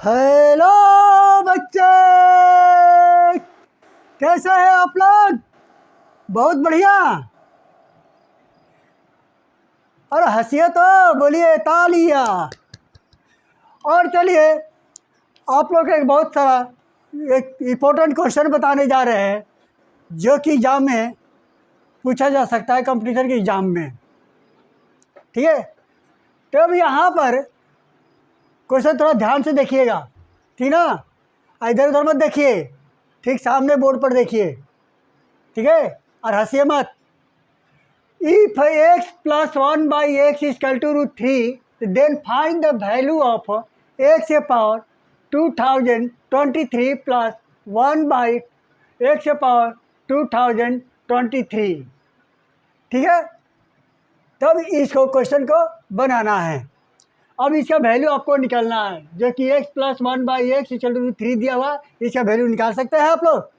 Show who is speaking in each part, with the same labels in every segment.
Speaker 1: Hello बच्चे, कैसे हैं आप लोग? बहुत बढ़िया। और हंसिए तो बोलिए तालियां। और चलिए आप लोग को एक बहुत सारा एक इम्पोर्टेंट क्वेश्चन बताने जा रहे हैं जो कि एग्जाम में पूछा जा सकता है, कंपटीशन के एग्जाम में। ठीक है, तो अब यहाँ पर क्वेश्चन थोड़ा ध्यान से देखिएगा, ठीक ना? इधर उधर मत देखिए, ठीक सामने बोर्ड पर देखिए, ठीक है? और हंसिए मत। If x plus 1 by x is equal to √3, then find the value of x power 2023 plus 1 by x power 2023। ठीक है, तब इसको क्वेश्चन को बनाना है। अब इसका वैल्यू आपको निकालना है, जो कि x plus 1 by x equal to 3 दिया हुआ, इसका वैल्यू निकाल सकते हैं आप लोग।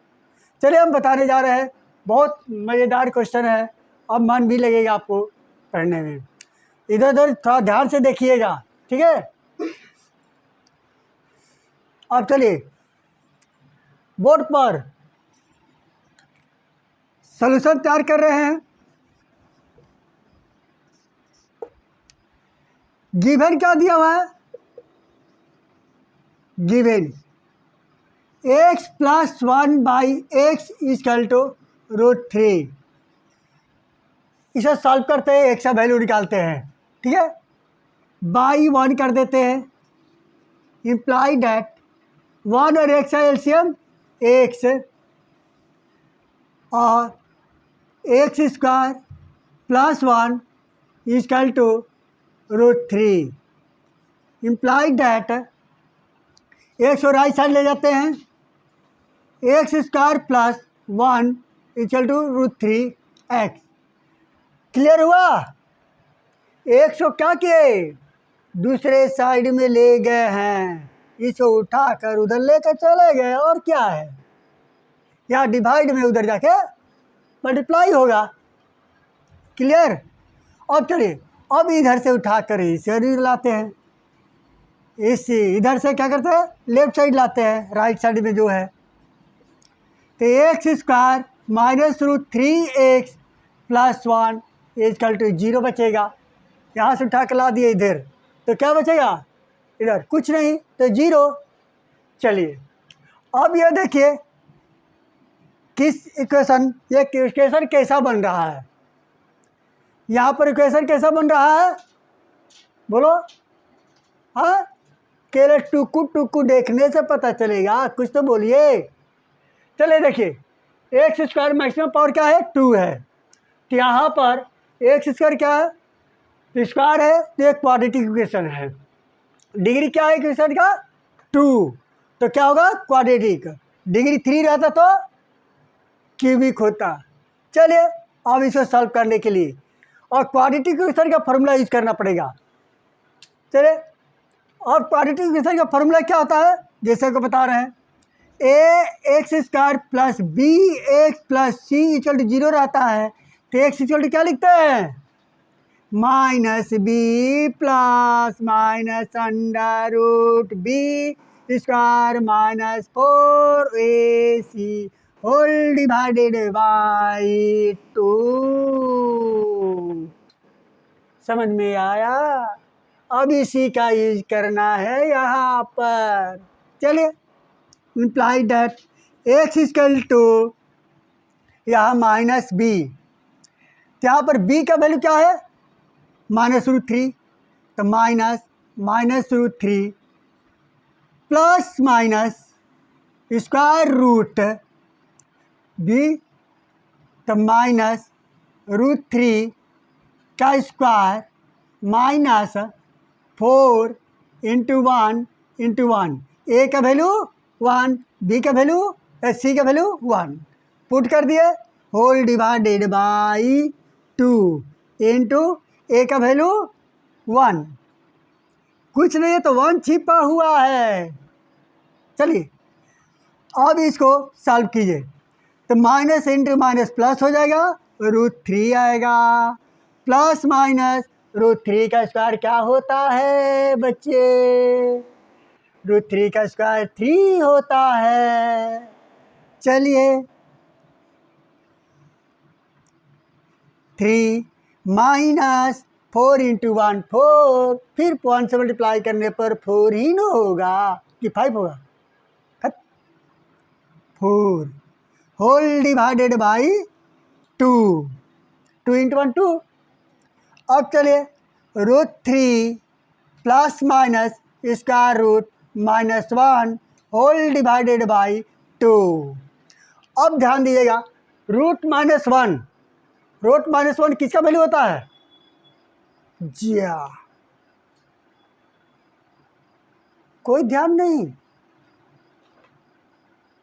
Speaker 1: चलिए हम बताने जा रहे हैं, बहुत मज़ेदार क्वेश्चन है, अब मन भी लगेगा आपको पढ़ने में। इधर उधर थोड़ा ध्यान से देखिएगा, ठीक है? अब चलिए बोर्ड पर सॉल्यूशन तैयार कर रहे हैं। गिवन क्या दिया हुआ है? Given x plus 1 by x equal to √3। इसे सॉल्व करते हैं, x का वैल्यू निकालते हैं, ठीक है? बाई 1 कर देते हैं, इम्प्लाई डैट 1 और x का एलसीएम x, और x square plus 1 equal to √3। Imply that x को राइट साइड ले जाते हैं, x square plus 1 equal to √3x। Clear हुआ? x को क्या किए, दूसरे साइड में ले गए हैं, इसको उठाकर उधर लेकर चले गए, और क्या है, यहाँ डिवाइड में उधर जाके मल्टीप्लाई होगा। क्लियर? अब चलिए अब इधर से उठाकर इसे लाते हैं, इस इधर से क्या करते हैं, लेफ्ट साइड लाते हैं, राइट साइड में जो है, तो x square minus √3x plus 1 equal to 0 बचेगा। यहाँ से उठा कर ला दिए इधर, तो क्या बचेगा, इधर कुछ नहीं, तो 0। चलिए अब ये देखिए किस इक्वेशन, ये इक्वेशन कैसा बन रहा है। यहाँ पर इक्वेशन कैसा बन रहा है, बोलो? हाँ, केवल टुकु टुकु देखने से पता चलेगा, कुछ तो बोलिए। चलिए देखिए, एक्स स्क्वायर मैक्सिमम पावर क्या है, 2 है, तो यहाँ पर एक्स स्क्वायर क्या है, स्क्वायर है, तो एक क्वाड्रेटिक इक्वेशन है। डिग्री क्या है इक्वेशन का, 2, तो क्या होगा, क्वाड्रेटिक। डिग्री 3 रहता तो क्यूबिक होता। चलिए अब इसको सॉल्व करने के लिए और क्वाड्रेटिक इक्वेशन का फॉर्मूला यूज करना पड़ेगा। चलिए, और क्वाड्रेटिक इक्वेशन का फॉर्मूला क्या होता है, जैसे को बता रहे हैं, a x square plus b x plus c equal to 0 रहता है, तो एक्स इक्वल टू क्या लिखते हैं, minus B plus minus under root B square minus 4ac whole divided by 2। समझ में आया? अब इसी का यूज करना है यहाँ पर। चलिए, imply that x equal to यहाँ माइनस बी, तो यहाँ पर b का वैल्यू क्या है, माइनस √3, तो minus √3 plus minus square root b, तो माइनस √3 का square minus 4 into 1 into 1, A का वैल्यू 1, बी का वैल्यू, सी का वैल्यू 1, पुट कर दिए, whole divided by 2 into A का वैल्यू 1, कुछ नहीं है तो 1 छिपा हुआ है। चलिए अब इसको सॉल्व कीजिए, तो माइनस इंटू माइनस प्लस हो जाएगा, √3 आएगा, प्लस माइनस √3 का स्क्वायर क्या होता है बच्चे, √3 का स्क्वायर 3 होता है। चलिए 3 माइनस 4 इंटू 1 4, फिर 1 से मल्टीप्लाई करने पर 4 ही न होगा कि 5 होगा। 4 होल डिवाइडेड बाई 2, 2 इंटू 1 2। अब चलिए √3 plus minus square root -1 whole divided by 2। अब ध्यान दीजिएगा, रूट माइनस वन किसका वैल्यू होता है? जिया, कोई ध्यान नहीं,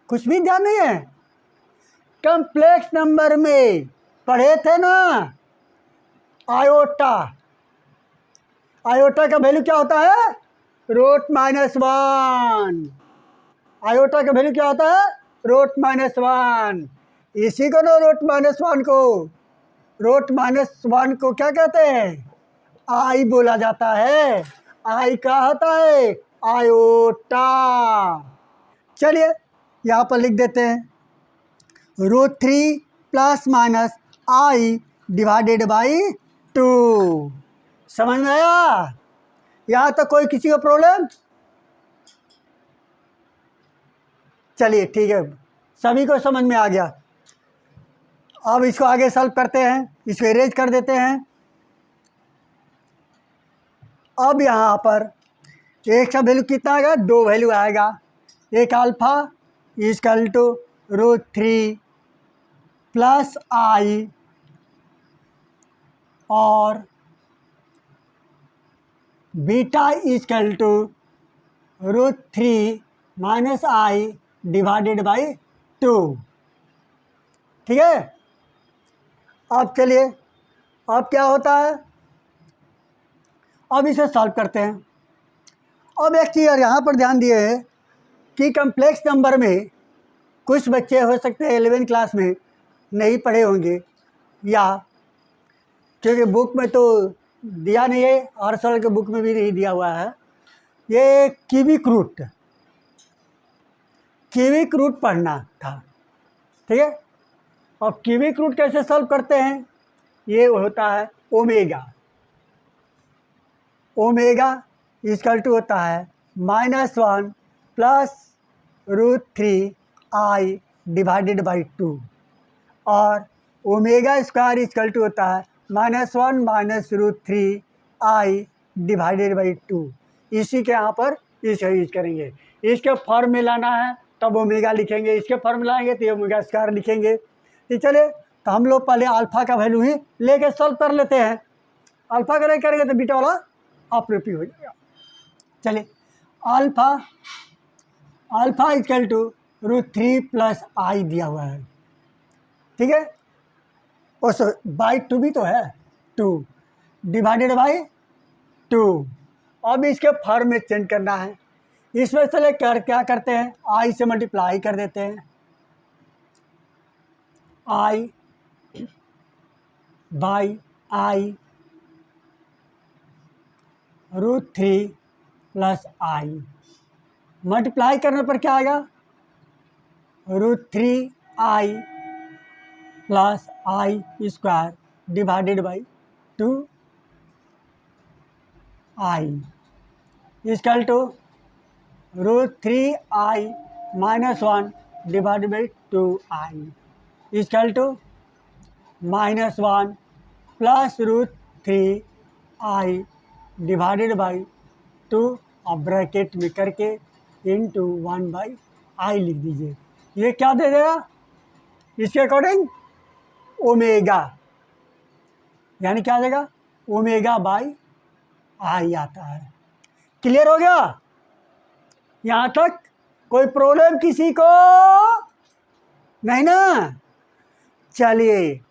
Speaker 1: कुछ भी ध्यान नहीं है। कम्प्लेक्स नंबर में पढ़े थे ना, आयोटा, आयोटा का वैल्यू क्या होता है? √-1। आयोटा का वैल्यू क्या होता है? √-1। इसी को ना √-1 को, √-1 को क्या कहते हैं? आई बोला जाता है। आई क्या होता है? आयोटा। चलिए यहाँ पर लिख देते हैं √3 plus minus i divided by 2। समझ में आया? यहाँ तक कोई किसी को प्रॉब्लम? चलिए ठीक है, सभी को समझ में आ गया। अब इसको आगे सॉल्व करते हैं, इसको इरेज कर देते हैं। अब यहाँ पर एक का वैल्यू कितना आएगा? 2 वैल्यू आएगा। एक alpha equal to √3 plus i और beta equal to √3 minus i divided by 2। ठीक है। अब चलिए, अब क्या होता है? अब इसे सॉल्व करते हैं। अब एक चीज़ यहाँ पर ध्यान दिए है कि कम्प्लेक्स नंबर में कुछ बच्चे हो सकते हैं 11 क्लास में नहीं पढ़े होंगे, या क्योंकि बुक में तो दिया नहीं है, हर साल के बुक में भी नहीं दिया हुआ है। ये क्यूबिक रूट पढ़ना था। ठीक है। अब क्यूबिक रूट कैसे सॉल्व करते हैं? ये होता है ओमेगा इक्वल टू होता है -1 प्लस √3 आई डिवाइडेड बाई 2, और ओमेगा स्क्वायर इक्वल टू होता है -1 माइनस √3 आई डिवाइडेड बाई 2। इसी के यहाँ पर इसका यूज करेंगे। इसके फॉर्म में लाना है तब ओमेगा लिखेंगे, इसके फॉर्म में लाएंगे तो ओमेगा स्क्वायर लिखेंगे। तो चले, तो हम लोग पहले अल्फ़ा का वैल्यू ही लेके सॉल्व कर लेते हैं। अल्फ़ा का नहीं करेंगे तो बीटा वाला ऑपरेटिव हो जाएगा। चलिए, अल्फ़ा इक्वल टू √3 प्लस आई दिया हुआ है। ठीक है, और बाई 2 भी तो है, 2 डिवाइडेड बाई 2। अब इसके फॉर्म में चेंज करना है। इसमें चले क्या करते हैं? आई से मल्टीप्लाई कर देते हैं। I by i √3 plus i, multiply करने पर क्या आएगा? √3 i plus i square divided by 2 i equal to √3 i -1 divided by 2 i equal to -1 plus √3 i divided by 2, और ब्रैकेट में करके इंटू 1 बाई आई लिख दीजिए। ये क्या दे देगा? इसके अकॉर्डिंग ओमेगा, यानी क्या देगा? ओमेगा बाई आई आता है। क्लियर हो गया? यहाँ तक कोई प्रॉब्लम किसी को नहीं ना? चलिए,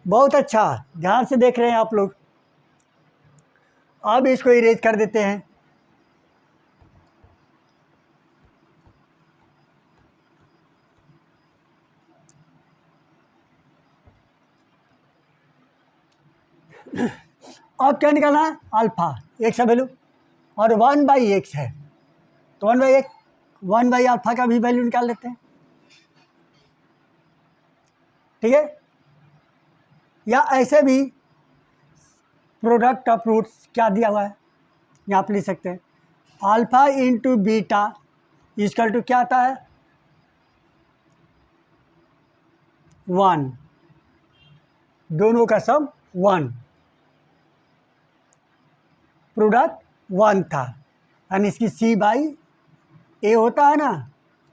Speaker 1: बहुत अच्छा, ध्यान से देख रहे हैं आप लोग। अब इसको इरेज कर देते हैं। अब क्या निकालना है? अल्फा, x का वैल्यू, और 1/x है। तो 1 बाई अल्फा का भी वैल्यू निकाल लेते हैं, ठीक है। या ऐसे भी प्रोडक्ट ऑफ रूट्स क्या दिया हुआ है, यहाँ पर लिख सकते हैं alpha into beta equal to क्या आता है 1, दोनों का सम 1, प्रोडक्ट 1 था, यानी इसकी सी बाई ए होता है ना,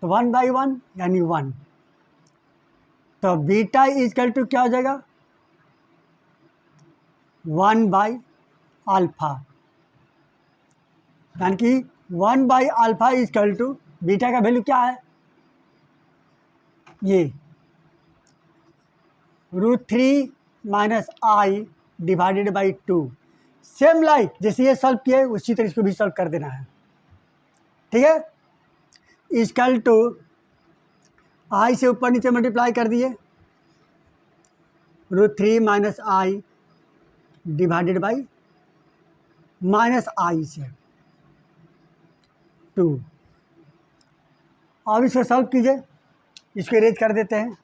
Speaker 1: तो 1/1 यानी 1। तो बीटा इक्वल टू क्या हो जाएगा 1/α, यानी कि 1/α इक्वल टू बीटा का वैल्यू क्या है, ये √3 - i divided by 2। Same like जैसे ये सॉल्व किए उसी तरह इसको भी सॉल्व कर देना है, ठीक है। इक्वल टू i से ऊपर नीचे मल्टीप्लाई कर दिए, √3 - i डिवाइडेड बाई -i से 2। अब इसको सॉल्व कीजिए, इसको इरेज कर देते हैं।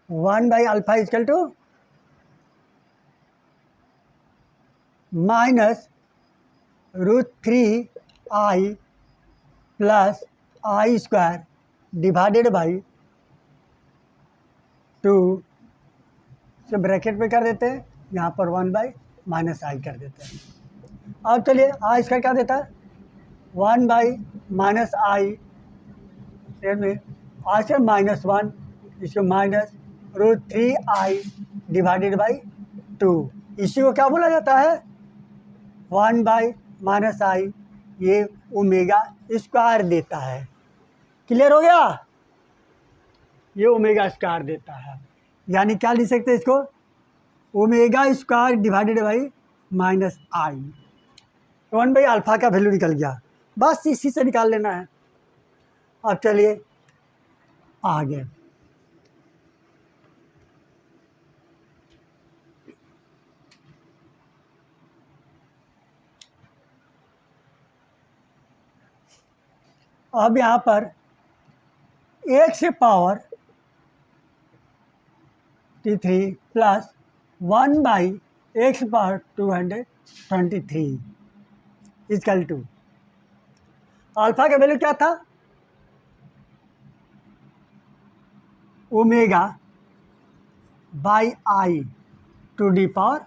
Speaker 1: (1/α equal to -√3i plus i square divided by 2 से ब्रैकेट में कर देते हैं, यहाँ पर 1/-i कर देते हैं। अब चलिए i स्क्वायर क्या देता है 1/-i में i से -1, इसको -√3i डिवाइडेड बाई 2, इसी को क्या बोला जाता है 1/-i, ये ओमेगा स्क्वायर देता है। क्लियर हो गया, ये ओमेगा स्क्वायर देता है, यानी क्या लिख सकते हैं इसको omega square divided by -i। 1/α का वैल्यू निकल गया, बस इसी से निकाल लेना है। अब चलिए आगे, अब यहाँ पर x पावर 3 प्लस 1/x power 223 equal to alpha का वैल्यू क्या था omega by i to the power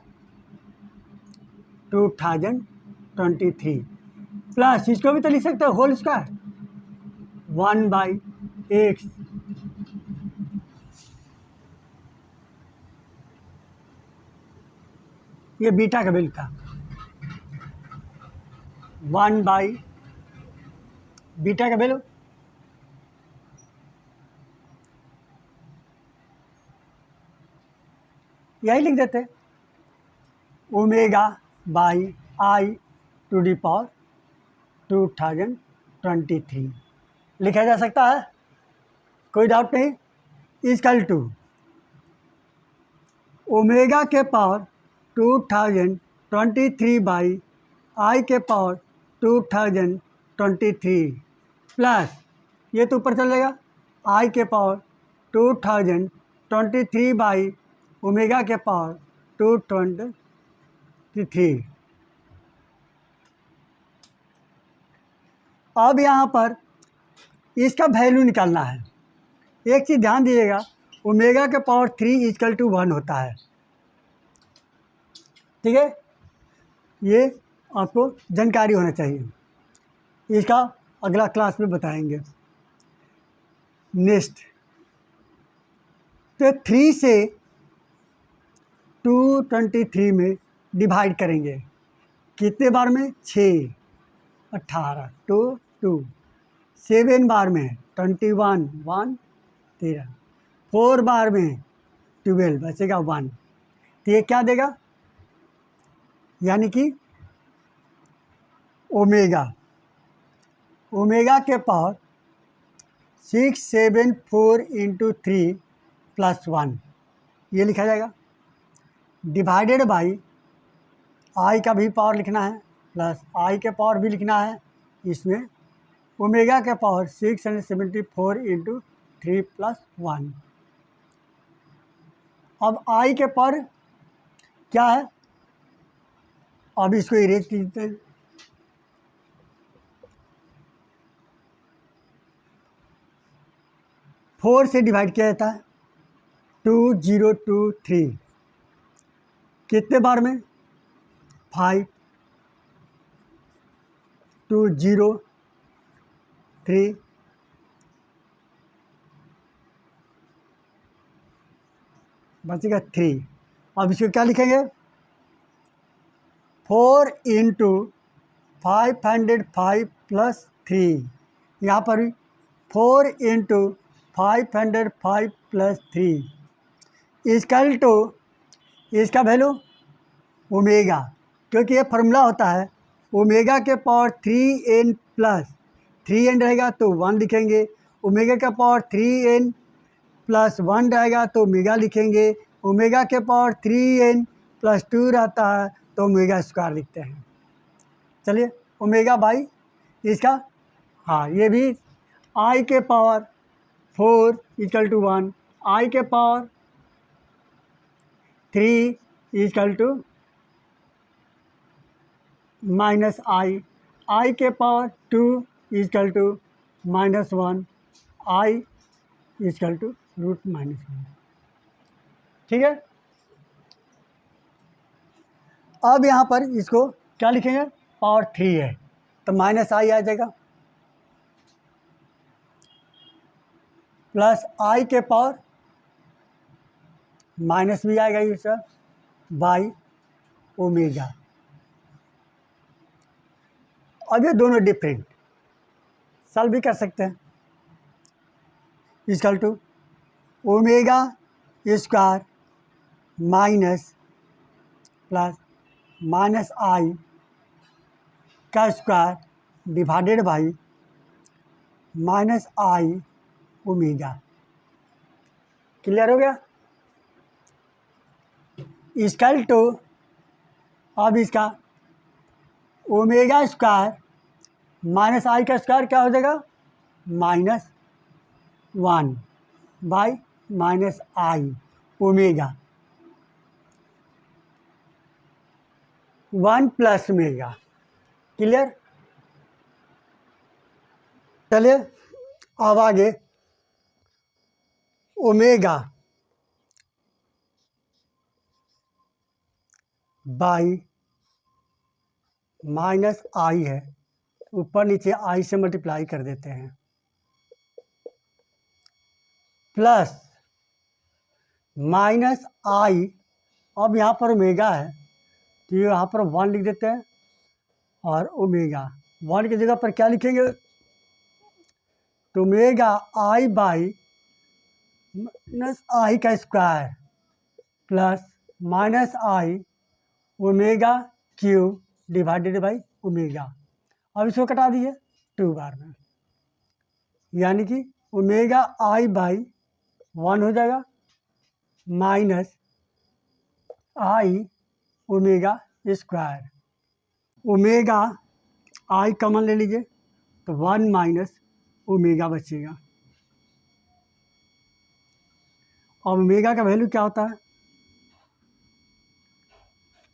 Speaker 1: 2023 plus इसको भी तो लिख सकते हो होल स्क्वायर 1/x ये बीटा का वैल्यू था 1/ बीटा का वैल्यू यही लिख देते omega by i to the power 2023 लिखा जा सकता है, कोई डाउट नहीं। इक्वल टू ओमेगा के पावर 2023 बाई i के पावर 2023 प्लस ये तो ऊपर चलेगा i के पावर 2023 बाई ओमेगा के पावर 223। अब यहाँ पर इसका वैल्यू निकालना है। एक चीज़ ध्यान दीजिएगा, ओमेगा के पावर 3 इक्वल टू 1 होता है, ठीक है, ये आपको जानकारी होना चाहिए, इसका अगला क्लास में बताएंगे। नेक्स्ट, तो 3 से 223 में डिवाइड करेंगे, कितने बार में 6, 18, 2, 7 बार में 21, 1, 13, 4 बार में 12 बचेगा 1, तो ये क्या देगा, यानी कि ओमेगा के पावर 674 इंटू 3 प्लस 1 ये लिखा जाएगा डिवाइडेड बाई आई का भी पावर लिखना है प्लस आई के पावर भी लिखना है, इसमें ओमेगा के पावर 674 इंटू 3+1। अब आई के पावर क्या है, अब इसको इरेज कर देते हैं। फोर से डिवाइड किया जाता है 2023 कितने बार में 5 203 बचेगा 3। अब इसको क्या लिखेंगे 4 इंटू 505 प्लस 3, यहाँ पर भी 4 इंटू 505 प्लस 3 इजकल टू इसका वैल्यू ओमेगा, क्योंकि ये फार्मूला होता है ओमेगा के पावर 3n प्लस 3n रहेगा तो 1 लिखेंगे, ओमेगा का पावर 3n प्लस 1 रहेगा तो ओमेगा लिखेंगे, ओमेगा के पावर 3n प्लस 2 रहता है तो ओमेगा स्क्वायर लिखते हैं। चलिए ओमेगा बाई इसका, हाँ ये भी आई के पावर 4 इक्वल टू 1, आई के power 3 equal to minus i के power 2 equal to -1, i equal to √-1। ठीक है, अब यहाँ पर इसको क्या लिखेंगे पावर 3 है तो माइनस आई आ जाएगा प्लस आई के पावर माइनस भी आएगा ये सर बाई ओमेगा। अब ये दोनों डिफरेंट सॉल्व भी कर सकते हैं, equal to omega square minus plus minus i का square divided by minus i omega. Clear हो गया, इक्वल टू अब इसका ओमेगा स्क्वायर माइनस आई का स्क्वायर क्या हो जाएगा -1 by minus i omega 1 plus omega. Clear, चलिए अब आगे ओमेगा बाई माइनस आई है, ऊपर नीचे आई से मल्टीप्लाई कर देते हैं प्लस माइनस आई, अब यहाँ पर ओमेगा है तो यहाँ पर 1 लिख देते हैं और ओमेगा 1 की जगह पर क्या लिखेंगे तो omega I by minus i का square plus minus i omega cube divided by omega. अब इसको कटा दीजिए 2 बार में, यानी कि ओमेगा आई बाई 1 हो जाएगा minus i omega square, omega I common ले लीजिए तो 1 माइनस ओमेगा बचेगा। और ओमेगा का वैल्यू क्या होता है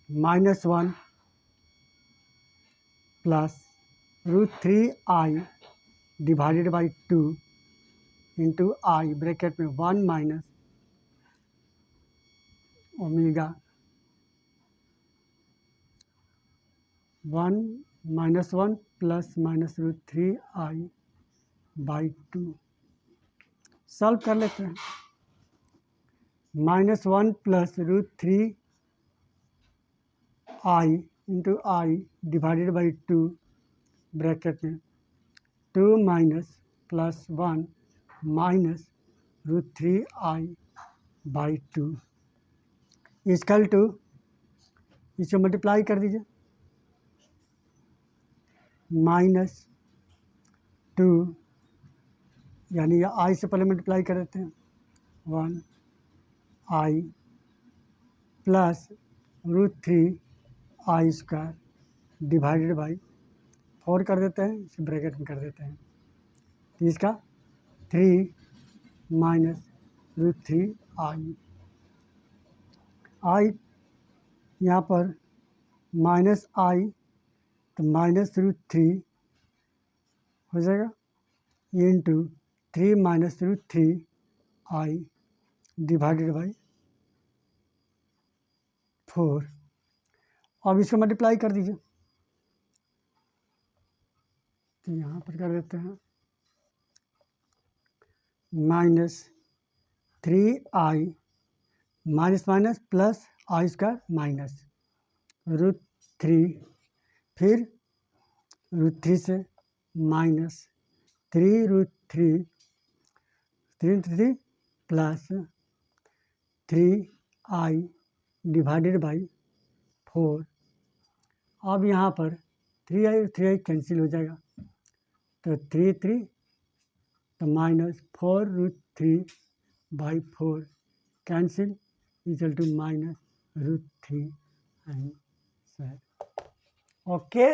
Speaker 1: -1 plus √3i divided by 2 into i bracket में 1 minus omega 1 plus -√3i by 2। Solve कर लेते हैं, -1 plus √3i into i divided by 2 bracket में 2 minus plus 1 minus √3i by 2 equal to, इसे मल्टीप्लाई कर दीजिए -2, यानी आई से पहले मल्टीप्लाई कर देते हैं 1i plus √3 I square divided by 4 कर देते हैं, इसे ब्रैकेट में कर देते हैं, तो इसका 3 माइनस रूट 3 आई यहाँ पर माइनस आई, तो माइनस रूट 3 हो जाएगा into 3 minus root 3 i divided by 4। अब इसको मल्टीप्लाई कर दीजिए, तो यहाँ पर कर देते हैं minus 3 i minus minus plus i square minus root 3, फिर रूट 3 से minus 3 root 3 3 plus 3 i divided by 4। अब यहाँ पर 3 आई कैंसिल हो जाएगा, तो 3 तो minus 4 root 3 by 4 cancel equal to minus root 3 answer. Okay.